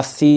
80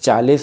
40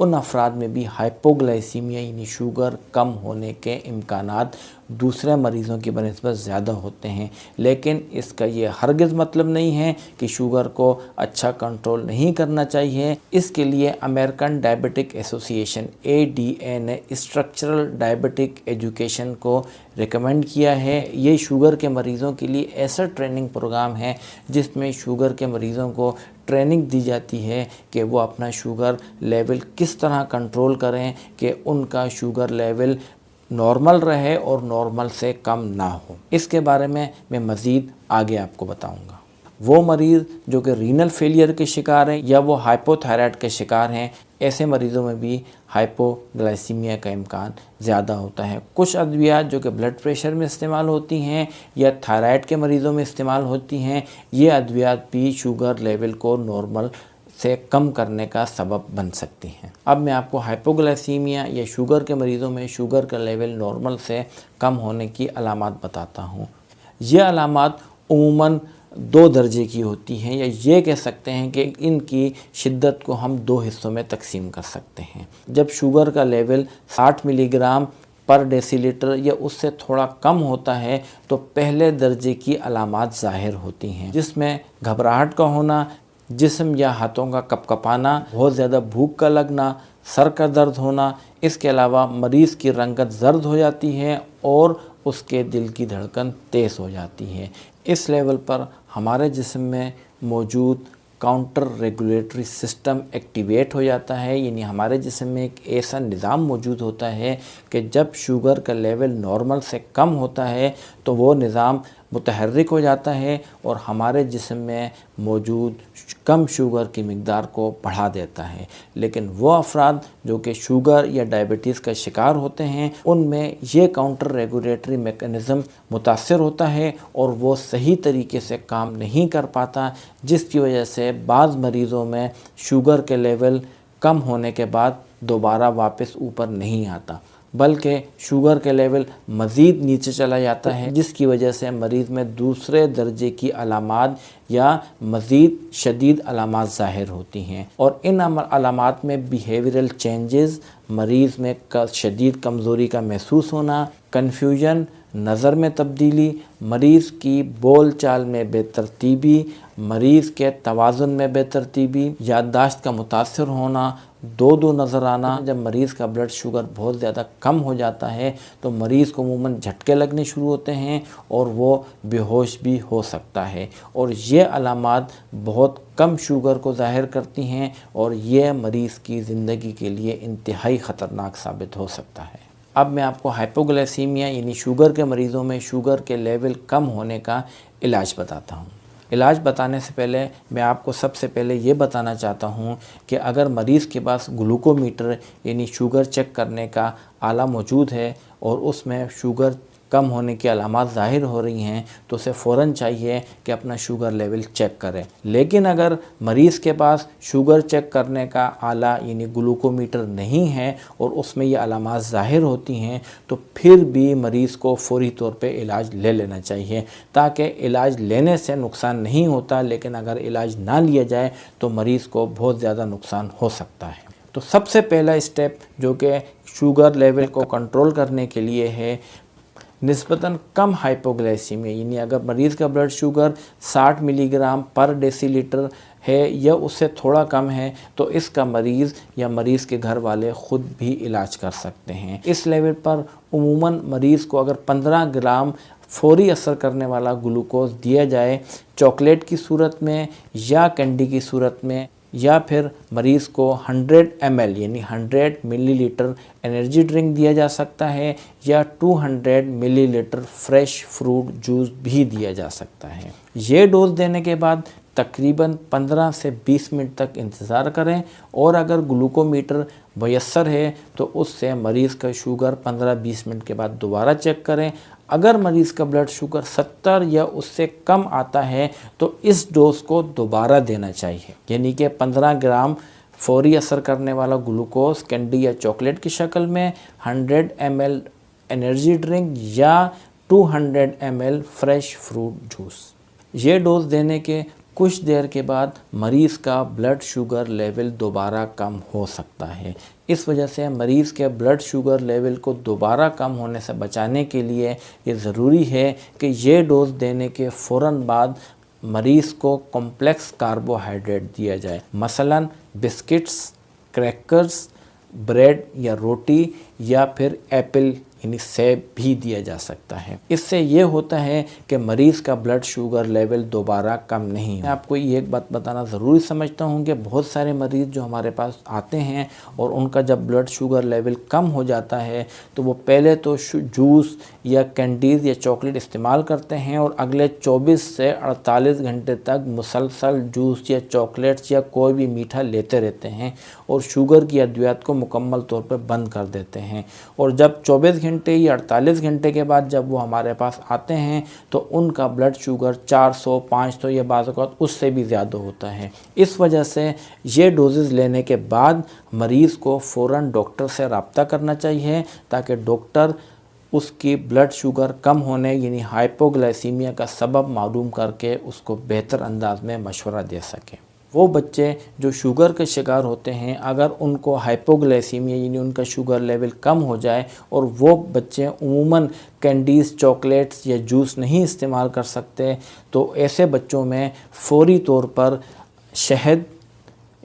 उन अफराद में भी हाइपोग्लाइसीमिया यानी शुगर कम होने के इम्कानात दूसरे मरीज़ों की बनिस्बत ज़्यादा होते हैं। लेकिन इसका ये हरगिज़ मतलब नहीं है कि शुगर को अच्छा कंट्रोल नहीं करना चाहिए। इसके लिए अमेरिकन डायबिटिक एसोसिएशन ADA ने स्ट्रक्चरल डायबिटिक एजुकेशन को रिकमेंड किया है। ये शुगर के मरीज़ों के लिए ऐसा ट्रेनिंग प्रोग्राम है जिसमें शुगर के मरीज़ों को ट्रेनिंग दी जाती है कि वो अपना शुगर लेवल किस तरह कंट्रोल करें कि उनका शुगर लेवल नॉर्मल रहे और नॉर्मल से कम ना हो। इसके बारे में मैं मज़ीद आगे आपको बताऊंगा। वो मरीज़ जो कि रीनल फेलियर के शिकार हैं या वो हाइपोथायराइड के शिकार हैं, ऐसे मरीज़ों में भी हाइपोग्लाइसीमिया का इम्कान ज़्यादा होता है। कुछ अद्वियात जो कि ब्लड प्रेशर में इस्तेमाल होती हैं या थायराइड के मरीज़ों में इस्तेमाल होती हैं, ये अद्वियात भी शुगर लेवल को नॉर्मल से कम करने का सबब बन सकती हैं। अब मैं आपको हाइपोग्लाइसीमिया या शुगर के मरीज़ों में शुगर का लेवल नॉर्मल से कम होने की अलामात बताता हूँ। ये अलामात उमूमन 2 दर्जे की होती हैं, या ये कह सकते हैं कि इनकी शिद्दत को हम 2 हिस्सों में तकसीम कर सकते हैं। जब शुगर का लेवल 60 मिलीग्राम पर डेसीलीटर या उससे थोड़ा कम होता है तो पहले दर्जे की अलामात ज़ाहिर होती हैं, जिसमें घबराहट का होना, जिस्म या हाथों का कपकपाना, बहुत ज़्यादा भूख का लगना, सर का दर्द होना। इसके अलावा मरीज़ की रंगत जर्द हो जाती है और उसके दिल की धड़कन तेज़ हो जाती है। इस लेवल पर हमारे जिस्म में मौजूद काउंटर रेगुलेटरी सिस्टम एक्टिवेट हो जाता है, यानी हमारे जिस्म में एक ऐसा निज़ाम मौजूद होता है कि जब शुगर का लेवल नॉर्मल से कम होता है तो वो निज़ाम मुतहर्रिक हो जाता है और हमारे जिस्म में मौजूद कम शुगर की मिक़दार को बढ़ा देता है। लेकिन वो अफराद जो कि शुगर या डायबिटीज़ का शिकार होते हैं, उनमें ये काउंटर रेगुलेटरी मेकनिज़म मुतासर होता है और वो सही तरीके से काम नहीं कर पाता, जिसकी वजह से बाज़ मरीज़ों में शुगर के लेवल कम होने के बाद दोबारा वापस ऊपर नहीं आता, बल्कि शुगर के लेवल मज़ीद नीचे चला जाता है, जिसकी वजह से मरीज़ में दूसरे दर्जे की अलामात या मज़ीद शदीद अलामात ज़ाहिर होती हैं। और इन अलामात में बिहेवियरल चेंजेस, मरीज़ में शदीद कमज़ोरी का महसूस होना, कन्फ्यूजन, नज़र में तब्दीली, मरीज़ की बोल चाल में बेतरतीबी, मरीज़ के तवाज़ुन में बेतरतीबी, याददाश्त का मुतासर होना, दो नज़र आना। जब मरीज़ का ब्लड शुगर बहुत ज़्यादा कम हो जाता है तो मरीज़ को अमूमन झटके लगने शुरू होते हैं और वो बेहोश भी हो सकता है, और ये अलामात बहुत कम शुगर को ज़ाहिर करती हैं और ये मरीज़ की ज़िंदगी के लिए इंतहाई ख़तरनाक साबित हो सकता है। अब मैं आपको हाइपोग्लाइसीमिया यानी शुगर के मरीज़ों में शुगर के लेवल कम होने का इलाज बताता हूँ। इलाज बताने से पहले मैं आपको सबसे पहले ये बताना चाहता हूँ कि अगर मरीज़ के पास ग्लूकोमीटर यानी शुगर चेक करने का आला मौजूद है और उसमें शुगर कम होने की अलामात ज़ाहिर हो रही हैं तो उसे फ़ौरन चाहिए कि अपना शुगर लेवल चेक करें। लेकिन अगर मरीज़ के पास शुगर चेक करने का आला यानी ग्लूकोमीटर नहीं है और उसमें ये अलामात ज़ाहिर होती हैं तो फिर भी मरीज़ को फ़ौरी तौर पे इलाज ले लेना चाहिए, ताकि इलाज लेने से नुकसान नहीं होता, लेकिन अगर इलाज ना लिया जाए तो मरीज़ को बहुत ज़्यादा नुकसान हो सकता है। तो सबसे पहला स्टेप जो कि शुगर लेवल को कंट्रोल करने के लिए है, निस्बतन कम हाइपोग्लाइसीमिया, यानी अगर मरीज़ का ब्लड शुगर 60 मिलीग्राम पर डेसीलीटर है या उससे थोड़ा कम है तो इसका मरीज़ या मरीज़ के घर वाले ख़ुद भी इलाज कर सकते हैं। इस लेवल पर उमूमन मरीज़ को अगर 15 ग्राम फ़ौरी असर करने वाला ग्लूकोज दिया जाए, चॉकलेट की सूरत में या कैंडी की सूरत में, या फिर मरीज़ को 100 ml यानी 100 मिलीलीटर एनर्जी ड्रिंक दिया जा सकता है या 200 मिलीलीटर फ्रेश फ्रूट जूस भी दिया जा सकता है। ये डोज देने के बाद तकरीबन 15 से 20 मिनट तक इंतज़ार करें, और अगर ग्लूकोमीटर मयस्सर है तो उससे मरीज़ का शुगर 15-20 मिनट के बाद दोबारा चेक करें। अगर मरीज़ का ब्लड शुगर 70 या उससे कम आता है तो इस डोज को दोबारा देना चाहिए, यानी कि 15 ग्राम फ़ौरी असर करने वाला ग्लूकोज कैंडी या चॉकलेट की शक्ल में, 100 ml एनर्जी ड्रिंक या 200 ml फ्रेश फ्रूट जूस। ये डोज देने के कुछ देर के बाद मरीज़ का ब्लड शुगर लेवल दोबारा कम हो सकता है। इस वजह से मरीज़ के ब्लड शुगर लेवल को दोबारा कम होने से बचाने के लिए ये ज़रूरी है कि ये डोज़ देने के फ़ौरन बाद मरीज़ को कॉम्प्लेक्स कार्बोहाइड्रेट दिया जाए, मसलन बिस्किट्स, क्रैकर्स, ब्रेड या रोटी या फिर एप्पल यानी सेब भी दिया जा सकता है। इससे ये होता है कि मरीज़ का ब्लड शुगर लेवल दोबारा कम नहीं हो। मैं आपको ये एक बात बताना ज़रूरी समझता हूँ कि बहुत सारे मरीज़ जो हमारे पास आते हैं और उनका जब ब्लड शुगर लेवल कम हो जाता है तो वो पहले तो जूस या कैंडीज़ या चॉकलेट इस्तेमाल करते हैं और अगले 24 से 48 घंटे तक मुसलसल जूस या चॉकलेट्स या कोई भी मीठा लेते रहते हैं और शुगर की अद्वियात को मुकम्मल तौर पर बंद कर देते हैं। और जब 24 घंटे या 48 घंटे के बाद जब वो हमारे पास आते हैं तो उनका ब्लड शुगर 400, 500 या बाज़ औक़ात उससे भी ज़्यादा होता है। इस वजह से ये डोजेज़ लेने के बाद मरीज़ को फ़ौरन डॉक्टर से रब्ता करना चाहिए ताकि डॉक्टर उसकी ब्लड शुगर कम होने यानी हाइपोग्लाइसीमिया का सबब मालूम करके उसको बेहतर अंदाज में मशवरा दे सके। वो बच्चे जो शुगर के शिकार होते हैं, अगर उनको हाइपोग्लाइसीमिया यानी उनका शुगर लेवल कम हो जाए और वो बच्चे उमूमन कैंडीज़, चॉकलेट्स या जूस नहीं इस्तेमाल कर सकते, तो ऐसे बच्चों में फ़ौरी तौर पर शहद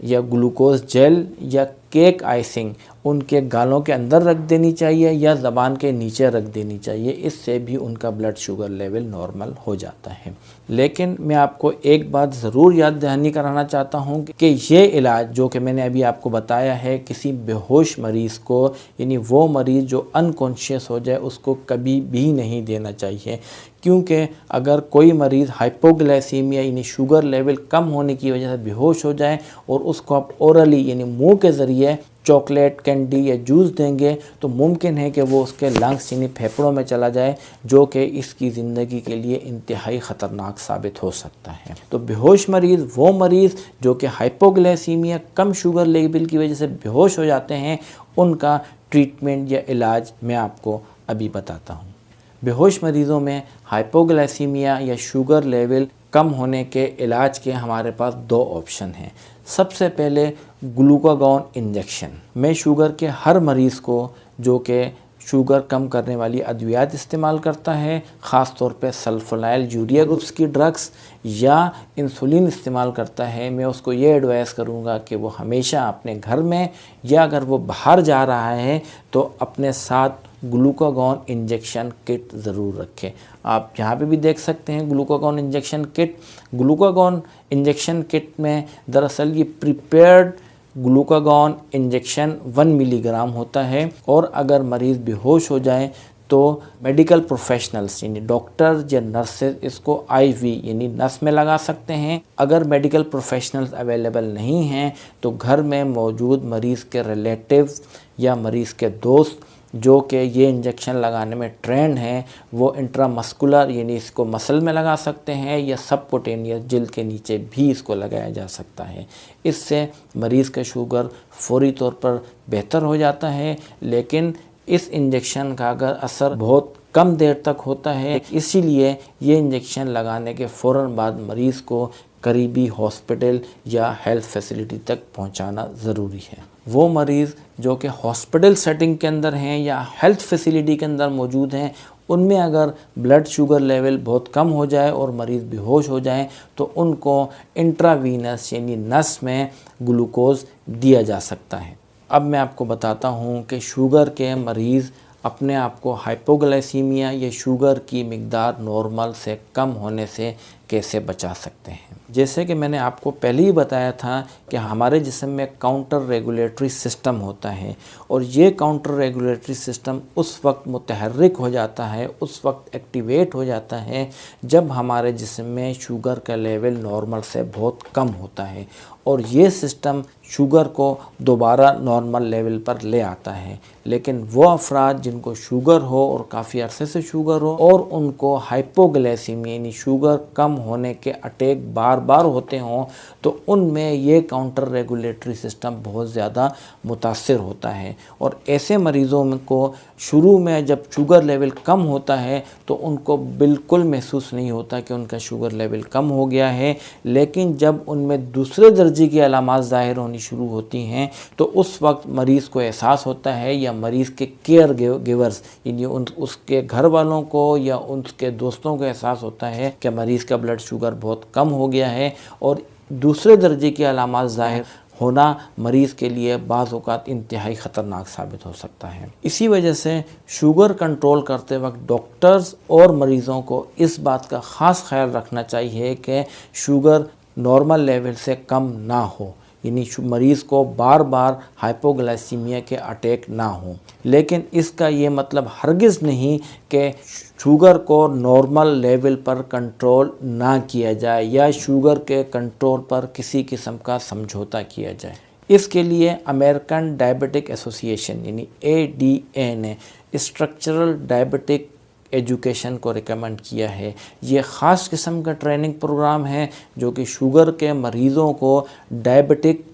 या ग्लूकोज जेल या केक आइसिंग उनके गालों के अंदर रख देनी चाहिए या ज़बान के नीचे रख देनी चाहिए। इससे भी उनका ब्लड शुगर लेवल नॉर्मल हो जाता है। लेकिन मैं आपको एक बात ज़रूर याद दहानी कराना चाहता हूँ कि ये इलाज जो कि मैंने अभी आपको बताया है, किसी बेहोश मरीज़ को यानी वो मरीज़ जो अनकॉन्शियस हो जाए उसको कभी भी नहीं देना चाहिए, क्योंकि अगर कोई मरीज़ हाइपोग्लाइसीमिया यानी शुगर लेवल कम होने की वजह से बेहोश हो जाए और उसको आप ओरली यानी मुंह के ज़रिए चॉकलेट, कैंडी या जूस देंगे तो मुमकिन है कि वो उसके लंग्स यानी फेफड़ों में चला जाए, जो कि इसकी ज़िंदगी के लिए इंतहाई ख़तरनाक साबित हो सकता है। तो बेहोश मरीज़ वो मरीज़ जो कि हाइपोग्लाइसीमिया कम शुगर लेवल की वजह से बेहोश हो जाते हैं, उनका ट्रीटमेंट या इलाज मैं आपको अभी बताता हूँ। बेहोश मरीज़ों में हाइपोग्लाइसीमिया या शुगर लेवल कम होने के इलाज के हमारे पास दो ऑप्शन हैं। सबसे पहले ग्लूकागॉन इंजेक्शन। मैं शुगर के हर मरीज़ को जो कि शुगर कम करने वाली अद्वियात इस्तेमाल करता है, ख़ास तौर पे सल्फोनाइल यूरिया ग्रुप्स की ड्रग्स या इंसुलिन इस्तेमाल करता है, मैं उसको ये एडवाइस करूँगा कि वो हमेशा अपने घर में या अगर वो बाहर जा रहा है तो अपने साथ ग्लूकागॉन इंजेक्शन किट ज़रूर रखें। आप यहाँ पे भी देख सकते हैं glucagon injection kit. Glucagon injection kit में दरअसल ये प्रिपेयर्ड ग्लूकागॉन इंजेक्शन 1 मिलीग्राम होता है और अगर मरीज़ बेहोश हो जाए तो मेडिकल प्रोफेशनल्स यानी डॉक्टर या नर्सेज इसको IV यानी नस में लगा सकते हैं। अगर मेडिकल प्रोफेशनल्स अवेलेबल नहीं हैं तो घर में मौजूद मरीज़ के रिलेटिव्स या मरीज़ के दोस्त जो कि ये इंजेक्शन लगाने में ट्रेंड हैं, वो इंट्रामस्कुलर यानी इसको मसल में लगा सकते हैं या सबकुटेनियस जिल्द के नीचे भी इसको लगाया जा सकता है। इससे मरीज़ का शुगर फौरी तौर पर बेहतर हो जाता है, लेकिन इस इंजेक्शन का अगर असर बहुत कम देर तक होता है, इसीलिए ये इंजेक्शन लगाने के फ़ौरन बाद मरीज़ को करीबी हॉस्पिटल या हेल्थ फैसिलिटी तक पहुंचाना ज़रूरी है। वो मरीज़ जो कि हॉस्पिटल सेटिंग के अंदर हैं या हेल्थ फैसिलिटी के अंदर मौजूद हैं, उनमें अगर ब्लड शुगर लेवल बहुत कम हो जाए और मरीज़ बेहोश हो जाए तो उनको इंट्रावीनस यानी नस में ग्लूकोज दिया जा सकता है। अब मैं आपको बताता हूँ कि शुगर के मरीज़ अपने आप को हाइपोग्लाइसीमिया या शुगर की मिकदार नॉर्मल से कम होने से कैसे बचा सकते हैं। जैसे कि मैंने आपको पहले ही बताया था कि हमारे जिस्म में काउंटर रेगुलेटरी सिस्टम होता है और ये काउंटर रेगुलेटरी सिस्टम उस वक्त मुतहर्रिक हो जाता है, उस वक्त एक्टिवेट हो जाता है जब हमारे जिस्म में शुगर का लेवल नॉर्मल से बहुत कम होता है। और ये सिस्टम शुगर को दोबारा नॉर्मल लेवल पर ले आता है। लेकिन वो अफराद जिनको शुगर हो और काफ़ी अरसे से शुगर हो और उनको हाइपोग्लाइसीमिया यानी शुगर कम होने के अटैक बार बार होते हों, तो उनमें ये काउंटर रेगुलेटरी सिस्टम बहुत ज़्यादा मुतासिर होता है। और ऐसे मरीज़ों में को शुरू में जब शुगर लेवल कम होता है तो उनको बिल्कुल महसूस नहीं होता कि उनका शुगर लेवल कम हो गया है। लेकिन जब उनमें दूसरे दर्जे की अलामात ज़ाहिर होनी शुरू होती हैं तो उस वक्त मरीज़ को एहसास होता है या मरीज़ के केयर गिवर्स यानी उसके घर वालों को या उसके दोस्तों को एहसास होता है कि मरीज़ का ब्लड शुगर बहुत कम हो गया है। और दूसरे दर्जे की अलामात ज़ाहिर होना मरीज़ के लिए बाज़ औक़ात इंतहाई ख़तरनाक साबित हो सकता है। इसी वजह से शुगर कंट्रोल करते वक्त डॉक्टर्स और मरीज़ों को इस बात का ख़ास ख्याल रखना चाहिए कि शुगर नॉर्मल लेवल से कम ना हो, यानी मरीज़ को बार बार हाइपोग्लाइसीमिया के अटैक ना हो। लेकिन इसका ये मतलब हरगिज़ नहीं कि शुगर को नॉर्मल लेवल पर कंट्रोल ना किया जाए या शुगर के कंट्रोल पर किसी किस्म का समझौता किया जाए। इसके लिए अमेरिकन डायबिटिक एसोसिएशन यानी ADA ने स्ट्रक्चरल डायबिटिक एजुकेशन को रिकमेंड किया है। ये ख़ास किस्म का ट्रेनिंग प्रोग्राम है जो कि शुगर के मरीज़ों को डायबिटिक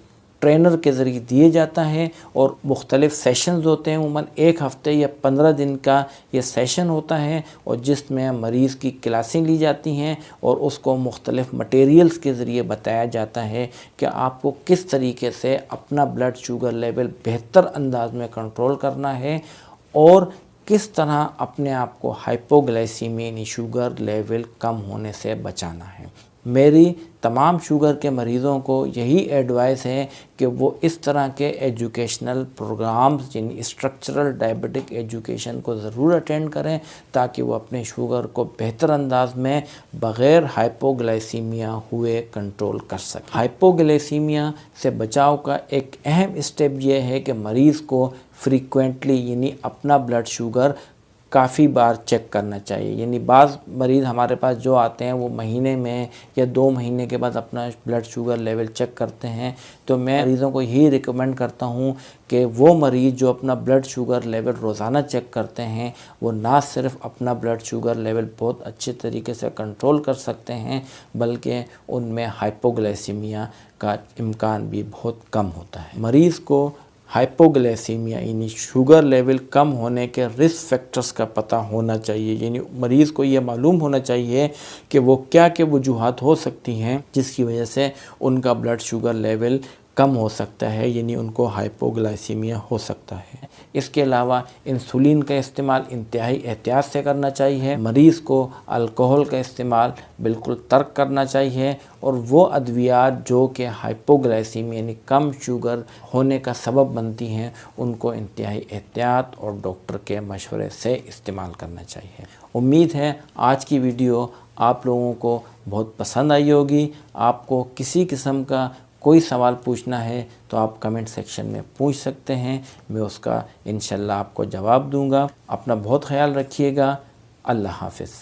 ट्रेनर के ज़रिए दिए जाता है और मुख्तलिफ़ सेशंस होते हैं। उमूमन 1 हफ़्ते या 15 दिन का ये सेशन होता है और जिसमें मरीज़ की क्लासें ली जाती हैं और उसको मुख्तलिफ़ मटेरियल्स के ज़रिए बताया जाता है कि आपको किस तरीके से अपना ब्लड शुगर लेवल बेहतर अंदाज में कंट्रोल करना है और किस तरह अपने आप को हाइपोग्लाइसीमिया यानी शुगर लेवल कम होने से बचाना है। मेरी तमाम शुगर के मरीज़ों को यही एडवाइस है कि वो इस तरह के एजुकेशनल प्रोग्राम्स यानी स्ट्रक्चरल डायबिटिक एजुकेशन को ज़रूर अटेंड करें ताकि वो अपने शुगर को बेहतर अंदाज में बग़ैर हाइपोग्लाइसीमिया हुए कंट्रोल कर सकें। हाइपोग्लाइसीमिया से बचाव का एक अहम स्टेप ये है कि मरीज़ को फ्रीक्वेंटली यानी अपना ब्लड शुगर काफ़ी बार चेक करना चाहिए। यानी बाज़ मरीज़ हमारे पास जो आते हैं वो महीने में या 2 महीने के बाद अपना ब्लड शुगर लेवल चेक करते हैं। तो मैं मरीज़ों को यही रिकमेंड करता हूँ कि वो मरीज़ जो अपना ब्लड शुगर लेवल रोज़ाना चेक करते हैं वो ना सिर्फ अपना ब्लड शुगर लेवल बहुत अच्छे तरीके से कंट्रोल कर सकते हैं बल्कि उनमें हाइपोग्लाइसीमिया का इम्कान भी बहुत कम होता है। मरीज़ को हाइपोग्लाइसीमिया यानी शुगर लेवल कम होने के रिस्क फैक्टर्स का पता होना चाहिए। यानी मरीज़ को ये मालूम होना चाहिए कि वो क्या क्या वजूहात हो सकती हैं जिसकी वजह से उनका ब्लड शुगर लेवल कम हो सकता है, यानी उनको हाइपोग्लाइसीमिया हो सकता है। इसके अलावा इंसुलिन का इस्तेमाल इंतहाई एहतियात से करना चाहिए। मरीज़ को अल्कोहल का इस्तेमाल बिल्कुल तर्क करना चाहिए और वो अद्वियात जो कि हाइपोग्लाइसीमिया यानी कम शुगर होने का सबब बनती हैं उनको इंतहाई एहतियात और डॉक्टर के मशवरे से इस्तेमाल करना चाहिए। उम्मीद है आज की वीडियो आप लोगों को बहुत पसंद आई होगी। आपको किसी किस्म का कोई सवाल पूछना है तो आप कमेंट सेक्शन में पूछ सकते हैं, मैं उसका इंशाल्लाह आपको जवाब दूंगा। अपना बहुत ख्याल रखिएगा। अल्लाह हाफ़िज़।